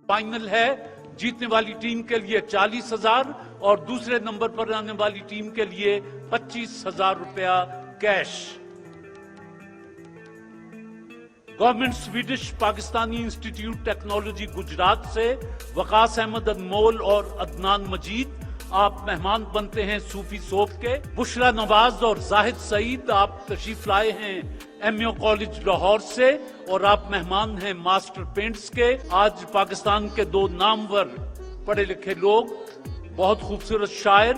Final है। जीतने वाली टीम के लिए 40,000 और दूसरे नंबर पर आने वाली टीम के लिए 25,000 रुपया cash. Government Swedish Pakistani institute technology Gujarat से वकास अहमद अनमोल और अदनान मजीद आप मेहमान बनते हैं सूफी सोप के। बुशरा नवाज और जाहिद सईद आप तशरीफ लाए हैं एमओ कॉलेज लाहौर से और आप मेहमान हैं मास्टर पेंट्स के। आज पाकिस्तान के दो नामवर पढ़े लिखे लोग, बहुत खूबसूरत शायर,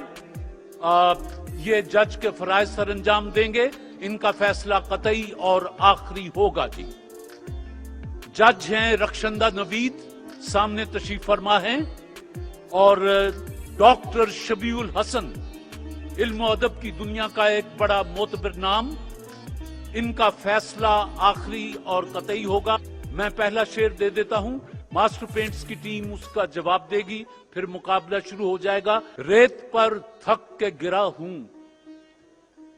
ये जज के फराइज सर अंजाम देंगे। इनका फैसला कतई और आखिरी होगा जी। जज हैं रक्षंदा नवीद, सामने तशरीफ फरमा हैं, और डॉक्टर शबीउल हसन, इल्म और अदब की दुनिया का एक बड़ा मोतबर नाम। इनका फैसला आखिरी और कतई होगा। मैं पहला शेर दे देता हूं, मास्टर पेंट्स की टीम उसका जवाब देगी, फिर मुकाबला शुरू हो जाएगा। रेत पर थक के गिरा हूं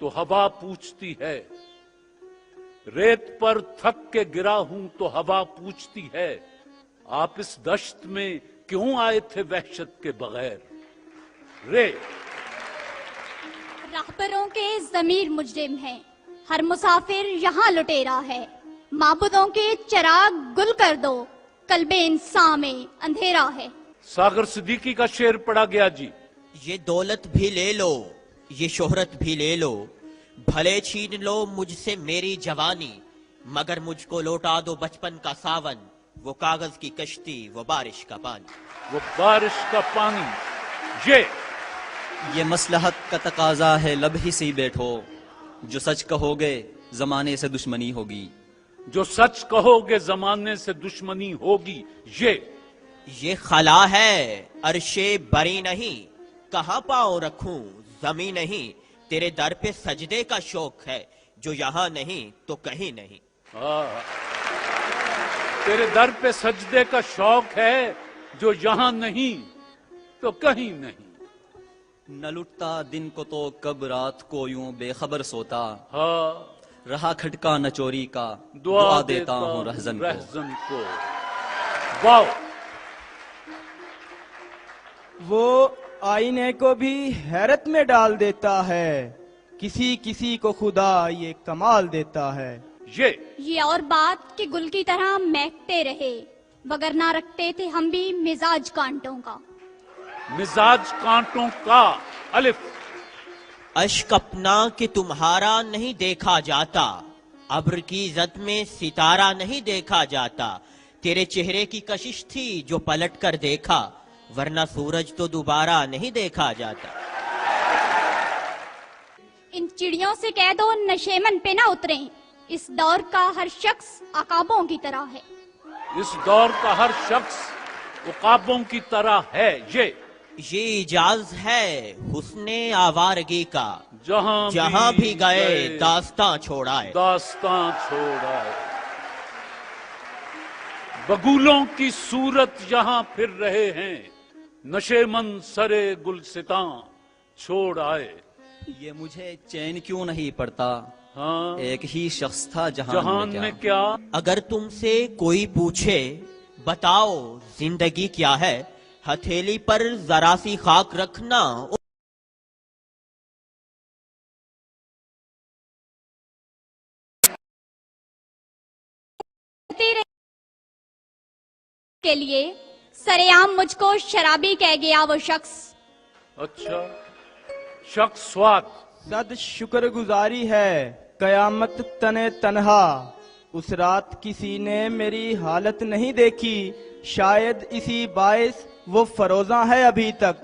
तो हवा पूछती है, रेत पर थक के गिरा हूं तो हवा पूछती है, आप इस दश्त में क्यों आए थे वहशत के बगैर। रे रहबरों के ज़मीर मुजरिम हैं, हर मुसाफिर यहाँ लुटेरा है। माबूदों के चिराग गुल कर दो, कल्बे इंसान में अंधेरा है। सागर सिद्दीकी का शेर पढ़ा गया जी। ये दौलत भी ले लो, ये शोहरत भी ले लो, भले छीन लो मुझसे मेरी जवानी, मगर मुझको लौटा दो बचपन का सावन, वो कागज की कश्ती, वो बारिश का पानी। वो बारिश का पानी। ये मसलहत का तकाजा है, लब ही सी बैठो, जो सच कहोगे जमाने से दुश्मनी होगी। जो सच कहोगे जमाने से दुश्मनी होगी। ये खला है अर्शे बरी नहीं, कहाँ पाँव रखूं जमी नहीं, तेरे दर पे सजदे का शौक है, जो यहाँ नहीं तो कहीं नहीं। तेरे दर पे सजदे का शौक है, जो यहाँ नहीं तो कहीं नहीं। न लुटता दिन को तो कब रात को यूं बेखबर सोता, रहा खटका न चोरी का, दुआ देता हूँ रहजन को। वाह! वो आईने को भी हैरत में डाल देता है, किसी किसी को खुदा ये कमाल देता है। ये और बात कि गुल की तरह महकते रहे, मगर ना रखते थे हम भी मिजाज कांटों का। मिजाज कांटों का। अलिफ। अश्क अपना कि तुम्हारा नहीं देखा जाता, अब्र की इज्जत में सितारा नहीं देखा जाता, तेरे चेहरे की कशिश थी जो पलट कर देखा, वरना सूरज तो दोबारा नहीं देखा जाता। इन चिड़ियों से कह दो नशेमन पे ना उतरें, इस दौर का हर शख्स अकाबों की तरह है। इस दौर का हर शख्स उकाबों की तरह है। ये इजाज है हुस्ने आवारगी का, जहां भी गए दास्तां छोड़ाए। बगुलों की सूरत यहाँ फिर रहे हैं, नशेमन सरे गुलसितां छोड़ आए। ये मुझे चैन क्यों नहीं पड़ता, हाँ, एक ही शख्स था जहान में क्या। अगर तुमसे कोई पूछे बताओ जिंदगी क्या है, हथेली पर जरा सी खाक रखना, के लिए सरेआम मुझको शराबी कह गया वो शख्स। अच्छा, शख्स स्वाद। सद शुक्रगुजारी है कयामत तने तन्हा, उस रात किसी ने मेरी हालत नहीं देखी, शायद इसी बाइस वो फरोजा है अभी तक,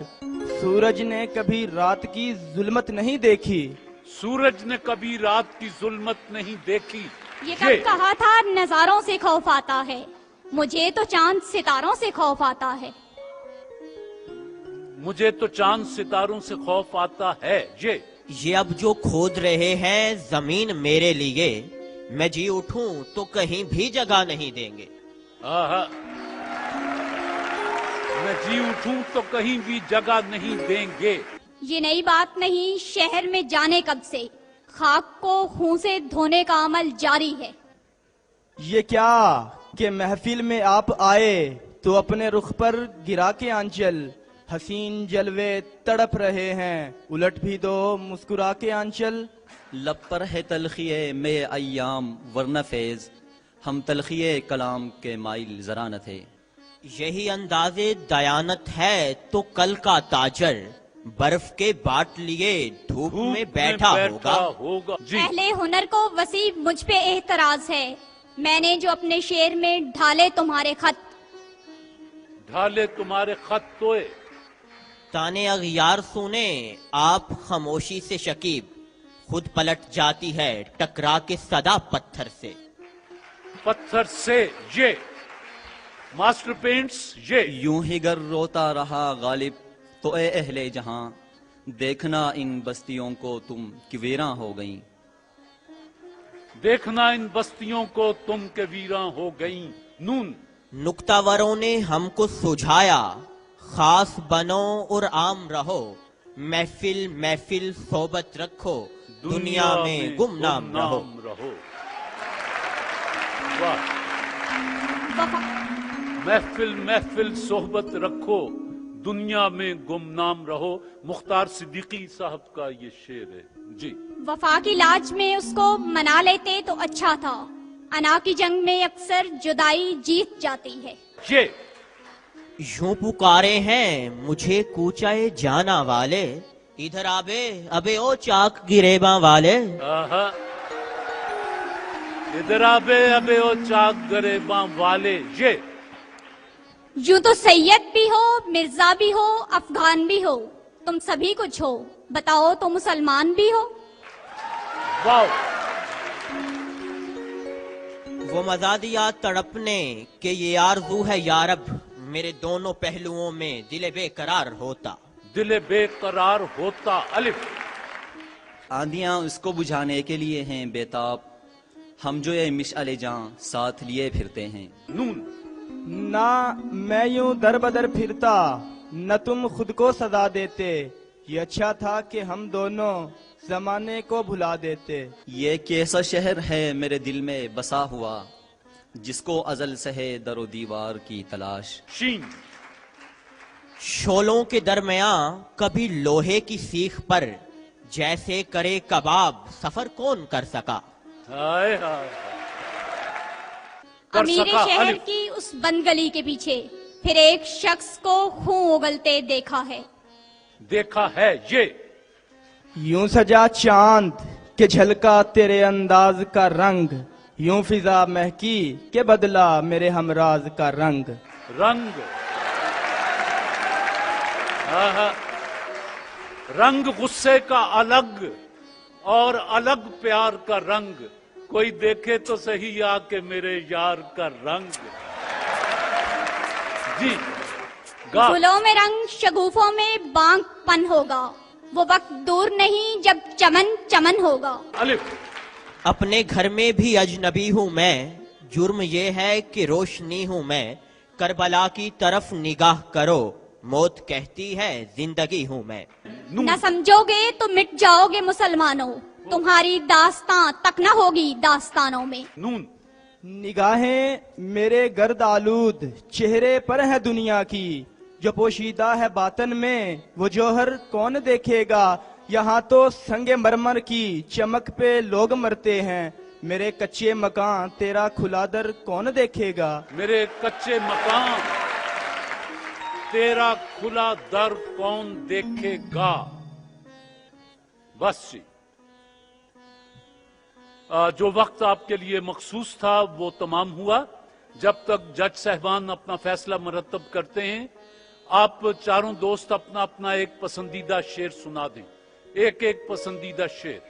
सूरज ने कभी रात की जुल्मत नहीं देखी। सूरज ने कभी रात की जुल्मत नहीं देखी। ये कब कहा था नजारों से खौफ आता है, मुझे तो चांद सितारों से खौफ आता है। मुझे तो चांद सितारों से खौफ आता है। ये अब जो खोद रहे हैं जमीन मेरे लिए, मैं जी उठूं तो कहीं भी जगह नहीं देंगे। मैं जी उठूं तो कहीं भी जगह नहीं देंगे। ये नई बात नहीं, शहर में जाने कब से खाक को खून से धोने का अमल जारी है। ये क्या कि महफिल में आप आए تو اپنے رخ پر گرا کے آنچل، حسین جلوے تڑپ رہے ہیں، الٹ بھی دو مسکرا کے آنچل۔ لب پر ہے تلخی میں ایام ورنہ فیض، ہم تلخی کلام کے مائل ذرا نہ تھے۔ یہی انداز دیانت ہے تو کل کا تاجر برف کے باٹ لیے دھوپ میں بیٹھا ہوگا۔ جی اہل ہنر کو وسیع مجھ پہ اعتراض ہے، میں نے جو اپنے شعر میں ڈھالے تمہارے خط، ڈھالے تمہارے خط توئے، تانے اغیار سنے آپ خاموشی سے شکیب، خود پلٹ جاتی ہے ٹکرا کے صدا پتھر سے۔ پتھر سے یہ ماسٹر پینٹس یہ یوں ہی گر روتا رہا غالب تو اے اہل جہاں، دیکھنا ان بستیوں کو تم کہ ویراں ہو گئیں۔ دیکھنا ان بستیوں کو تم کے ویراں ہو گئیں۔ نون نکتہ وروں نے ہم کو سجھایا، خاص بنو اور عام رہو، محفل محفل صحبت رکھو، دنیا میں گمنام رہو۔ واہ، محفل محفل صحبت رکھو، دنیا میں گمنام رہو۔ مختار صدیقی صاحب کا یہ شعر ہے۔ جی وفا کی لاج میں اس کو منا لیتے تو اچھا تھا، انا کی جنگ میں اکثر جدائی جیت جاتی ہے۔ یہ یوں پکارے ہیں مجھے کوچائے جانا والے، ادھر آبے ابے او چاک گریباں والے۔ آہا، ادھر آبے ابے او چاک گریباں والے۔ یہ یوں تو سید بھی ہو، مرزا بھی ہو، افغان بھی ہو، تم سبھی کچھ ہو، بتاؤ تو مسلمان بھی ہو۔ واو، وہ مزادیات تڑپنے کہ یہ آرزو ہے یارب، میرے دونوں پہلوؤں میں دل بے قرار ہوتا۔ دل بے قرار ہوتا۔ الف آندیاں اس کو بجھانے کے لیے ہیں بیتاب، ہم جو یہ مشعل جاں ساتھ لیے پھرتے ہیں۔ نون نہ میں یوں در بدر پھرتا، نہ تم خود کو سزا دیتے، یہ اچھا تھا کہ ہم دونوں زمانے کو بھلا دیتے۔ یہ کیسا شہر ہے میرے دل میں بسا ہوا، جس کو ازل سے ہے در و دیوار کی تلاش۔ شین شولوں کے درمیان کبھی لوہے کی سیخ پر، جیسے کرے کباب سفر کون کر سکا۔ ہائے ہائے، کر امیر سکا۔ شہر الف کی اس بند گلی کے پیچھے پھر ایک شخص کو خون اگلتے دیکھا ہے۔ دیکھا ہے۔ یہ یوں سجا چاند کہ جھلکا تیرے انداز کا رنگ، یوں فضا مہکی کہ بدلا میرے ہمراز کا رنگ۔ رنگ، آہا، رنگ غصے کا الگ اور الگ پیار کا رنگ، کوئی دیکھے تو صحیح آ کے میرے یار کا رنگ۔ جی گا گلوں میں رنگ، شگوفوں میں بانگ پن ہوگا، وہ وقت دور نہیں جب چمن چمن ہوگا۔ الف اپنے گھر میں بھی اجنبی ہوں میں، جرم یہ ہے کہ روشنی ہوں میں، کربلا کی طرف نگاہ کرو، موت کہتی ہے زندگی ہوں میں۔ نہ سمجھو گے تو مٹ جاؤ گے مسلمانوں، تمہاری داستان تک نہ ہوگی داستانوں میں۔ نون نگاہیں میرے گرد آلود چہرے پر ہے دنیا کی، جو پوشیدہ ہے باطن میں وہ جوہر کون دیکھے گا۔ یہاں تو سنگ مرمر کی چمک پہ لوگ مرتے ہیں، میرے کچے مکان تیرا کھلا در کون دیکھے گا۔ میرے کچے مکان تیرا کھلا در کون دیکھے گا۔ بس جی، جو وقت آپ کے لیے مخصوص تھا وہ تمام ہوا۔ جب تک جج صاحبان اپنا فیصلہ مرتب کرتے ہیں، آپ چاروں دوست اپنا اپنا ایک پسندیدہ شعر سنا دیں، ایک ایک پسندیدہ شعر۔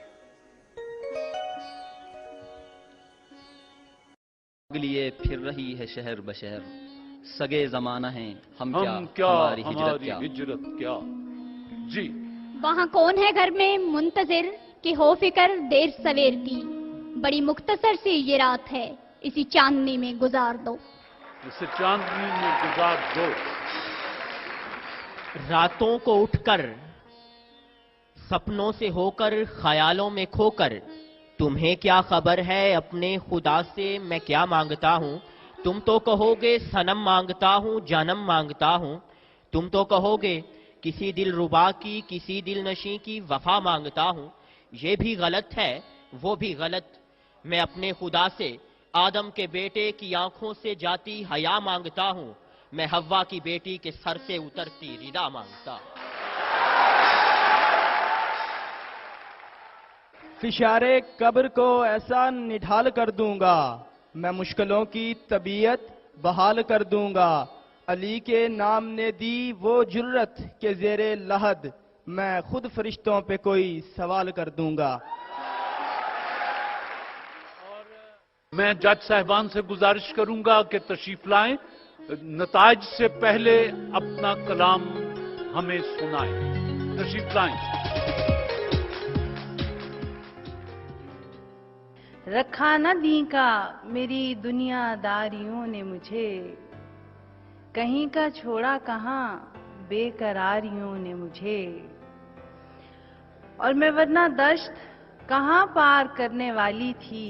لیے پھر رہی ہے شہر بشہر، سگے زمانہ ہیں ہم کیا ہماری ہماری کیا۔ ہجرت کیا۔ جی وہاں کون ہے گھر میں منتظر کہ ہو فکر دیر سویر کی، بڑی مختصر سی یہ رات ہے اسی چاندنی میں گزار دو۔ اسے چاندنی میں گزار دو۔ راتوں کو اٹھ کر سپنوں سے ہو کر خیالوں میں کھو کر، تمہیں کیا خبر ہے اپنے خدا سے میں کیا مانگتا ہوں، तुम तो कहोगे सनम मांगता हूं, जन्म मांगता हूं। तुम तो कहोगे किसी दिल रुबा की, किसी दिल नशी की वफा मांगता हूं। ये भी गलत है, वो भी गलत। मैं अपने खुदा से आदम के बेटे की आंखों से जाती हया मांगता हूं। मैं हव्वा की बेटी के सर से उतरती रिदा मांगता हूं। फिशारे कब्र को ऐसा निढाल कर दूंगा, मैं मुश्किलों की तबीयत बहाल कर दूंगा। अली के नाम ने दी वो जुर्रत के ज़ेरे लहद, मैं खुद फरिश्तों पे कोई सवाल कर दूंगा। मैं जज साहिबान से गुजारिश करूंगा कि तशरीफ लाएं, नताइज से पहले अपना कलाम हमें सुनाएं। तशरीफ लाएं। रखा न दी का मेरी दुनियादारियों ने मुझे, कहीं का छोड़ा कहाँ बेकरारियों ने मुझे। और मैं वरना दश्त कहाँ पार करने वाली थी,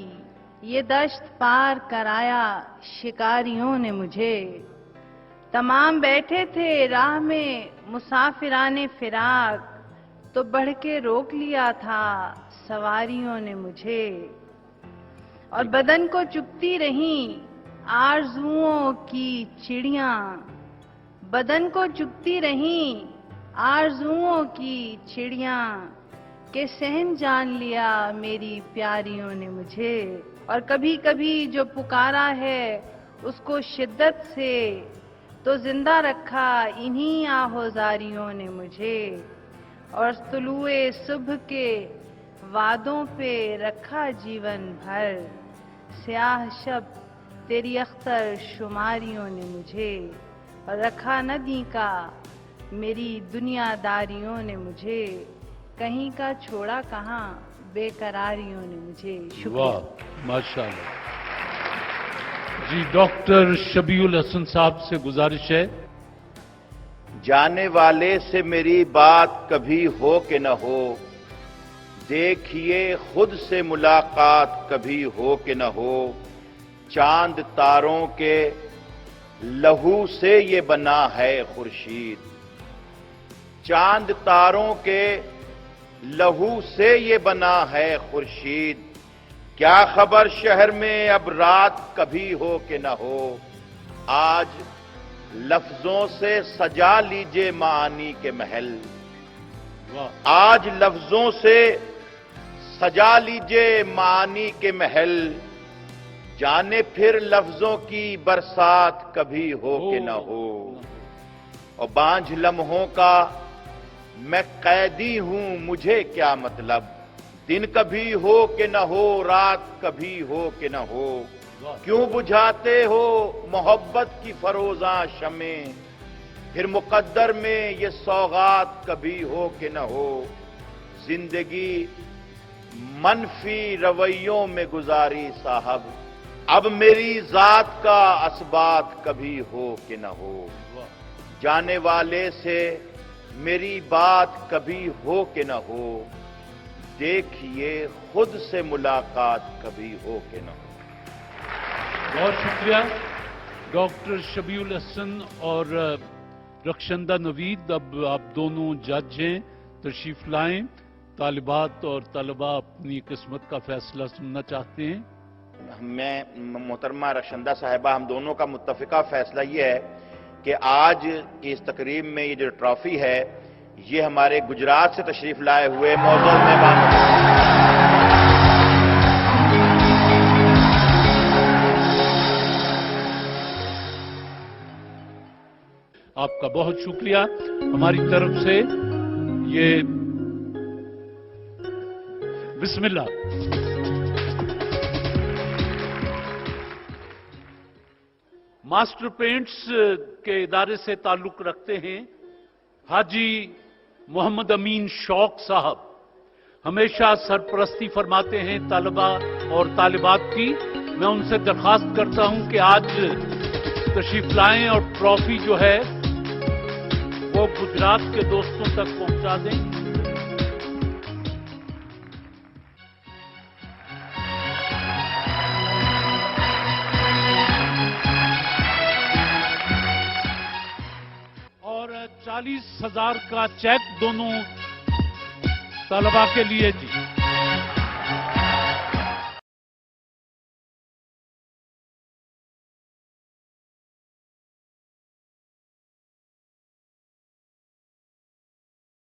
ये दश्त पार कराया शिकारियों ने मुझे। तमाम बैठे थे राह में मुसाफिराने फिराक, तो बढ़ के रोक लिया था सवारियों ने मुझे। और बदन को चुगती रही आरज़ुओं की चिड़ियां, बदन को चुगती रही आरज़ुओं की चिड़ियां, के सहन जान लिया मेरी प्यारियों ने मुझे। और कभी कभी जो पुकारा है उसको शिद्दत से, तो जिंदा रखा इन्हीं आहोजारियों ने मुझे। और तुलुए सुबह के वादों पे रखा जीवन भर, स्याह शब तेरी अख्तर शुमारियों ने मुझे। और रखा न दी का मेरी दुनियादारियों ने मुझे, कहीं का छोड़ा कहाँ बेकरारियों ने मुझे। शुक्रिया। वाह, माशाअल्लाह। जी, डॉक्टर शबीउल हसन साहब से गुजारिश है। जाने वाले से मेरी बात कभी हो कि न हो, देखिए खुद से मुलाकात कभी हो कि न हो। चांद तारों के लहू से ये बना है खुर्शीद, चांद तारों के लहू से ये बना है खुर्शीद। क्या खबर शहर में अब रात कभी हो कि न हो। आज लफ्जों से सजा लीजिए मानी के महल, आज लफ्जों से सजा लीजिए मानी के महल। जाने फिर लफ्जों की बरसात कभी हो कि न हो। और बांझ लम्हों का मैं कैदी हूं, मुझे क्या मतलब। दिन कभी हो कि न हो, रात कभी हो कि न हो। क्यों बुझाते हो मोहब्बत की फरोजा शमे, फिर मुकद्दर में ये सौगात कभी हो कि न हो। जिंदगी मनफी रवैयों में गुजारी साहब, अब मेरी जात का असबात कभी हो कि न हो। जाने वाले से मेरी बात कभी हो कि न हो, देखिए खुद से मुलाकात कभी हो कि न हो। बहुत शुक्रिया डॉक्टर शबीउल हसन और रक्षंदा नवीद। अब आप दोनों जज हैं, तशरीफ लाएं। तालिबात और तलबा अपनी किस्मत का फैसला सुनना चाहते हैं। मैं मोहतरमा रक्षंदा साहिबा, हम दोनों का मुत्तफिका फैसला ये है कि आज की इस तकरीब में ये जो ट्रॉफी है, ये हमारे गुजरात से तशरीफ लाए हुए मौजूद मेहमान आपका बहुत शुक्रिया। हमारी तरफ से ये बिस्मिल्लाह। मास्टर पेंट्स के इदारे से ताल्लुक रखते हैं हाजी मोहम्मद अमीन शौक साहब। हमेशा सरपरस्ती फरमाते हैं तालिबा और तालिबात की। मैं उनसे दरखास्त करता हूं कि आज तशरीफ लाएं और ट्रॉफी जो है वो गुजरात के दोस्तों तक पहुंचा दें। 40,000 का चेक दोनों तलबा के लिए जी।